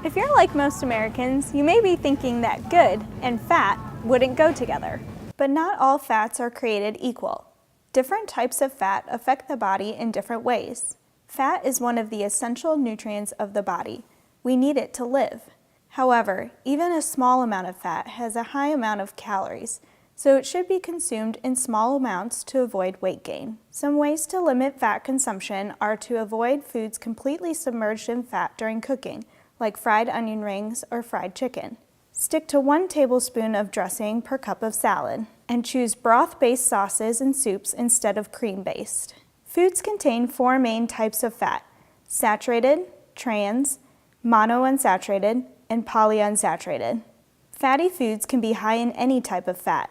If you're like most Americans, you may be thinking that good and fat wouldn't go together. But not all fats are created equal. Different types of fat affect the body in different ways. Fat is one of the essential nutrients of the body. We need it to live. However, even a small amount of fat has a high amount of calories, so it should be consumed in small amounts to avoid weight gain. Some ways to limit fat consumption are to avoid foods completely submerged in fat during cooking, like fried onion rings or fried chicken. Stick to 1 tablespoon of dressing per cup of salad, and choose broth-based sauces and soups instead of cream-based. Foods contain 4 main types of fat: saturated, trans, monounsaturated, and polyunsaturated. Fatty foods can be high in any type of fat.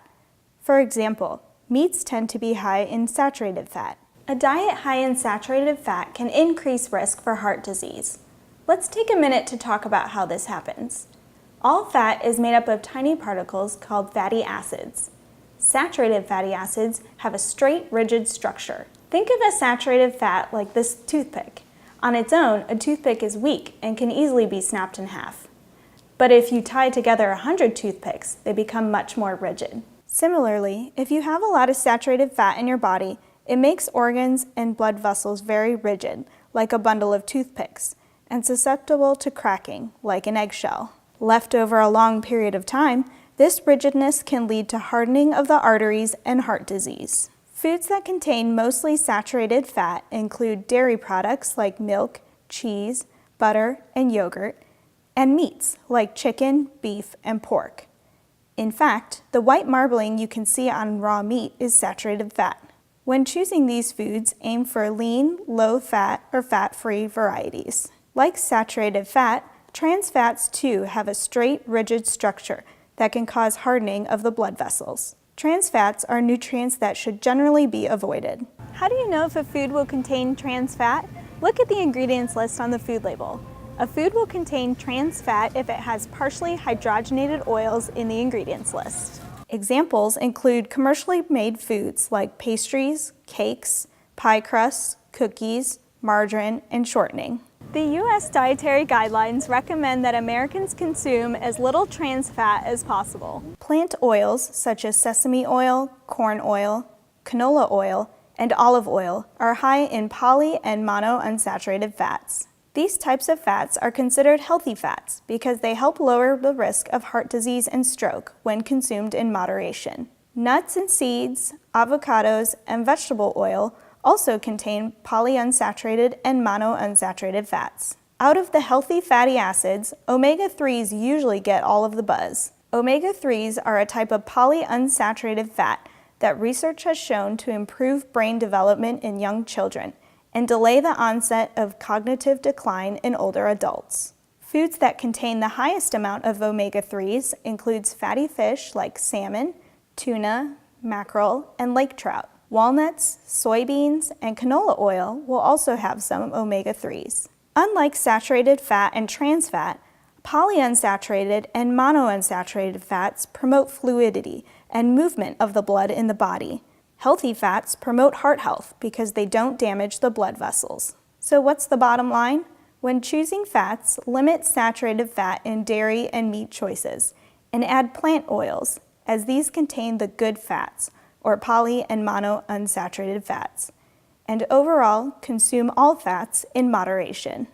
For example, meats tend to be high in saturated fat. A diet high in saturated fat can increase risk for heart disease. Let's take a minute to talk about how this happens. All fat is made up of tiny particles called fatty acids. Saturated fatty acids have a straight, rigid structure. Think of a saturated fat like this toothpick. On its own, a toothpick is weak and can easily be snapped in half. But if you tie together 100 toothpicks, they become much more rigid. Similarly, if you have a lot of saturated fat in your body, it makes organs and blood vessels very rigid, like a bundle of toothpicks, and susceptible to cracking, like an eggshell. Left over a long period of time, this rigidness can lead to hardening of the arteries and heart disease. Foods that contain mostly saturated fat include dairy products like milk, cheese, butter, and yogurt, and meats like chicken, beef, and pork. In fact, the white marbling you can see on raw meat is saturated fat. When choosing these foods, aim for lean, low-fat, or fat-free varieties. Like saturated fat, trans fats too have a straight, rigid structure that can cause hardening of the blood vessels. Trans fats are nutrients that should generally be avoided. How do you know if a food will contain trans fat? Look at the ingredients list on the food label. A food will contain trans fat if it has partially hydrogenated oils in the ingredients list. Examples include commercially made foods like pastries, cakes, pie crusts, cookies, margarine, and shortening. The U.S. Dietary Guidelines recommend that Americans consume as little trans fat as possible. Plant oils such as sesame oil, corn oil, canola oil, and olive oil are high in poly and monounsaturated fats. These types of fats are considered healthy fats because they help lower the risk of heart disease and stroke when consumed in moderation. Nuts and seeds, avocados, and vegetable oil also contain polyunsaturated and monounsaturated fats. Out of the healthy fatty acids, omega-3s usually get all of the buzz. Omega-3s are a type of polyunsaturated fat that research has shown to improve brain development in young children and delay the onset of cognitive decline in older adults. Foods that contain the highest amount of omega-3s includes fatty fish like salmon, tuna, mackerel, and lake trout. Walnuts, soybeans, and canola oil will also have some omega-3s. Unlike saturated fat and trans fat, polyunsaturated and monounsaturated fats promote fluidity and movement of the blood in the body. Healthy fats promote heart health because they don't damage the blood vessels. So what's the bottom line? When choosing fats, limit saturated fat in dairy and meat choices, and add plant oils, as these contain the good fats, or poly and monounsaturated fats. And overall, consume all fats in moderation.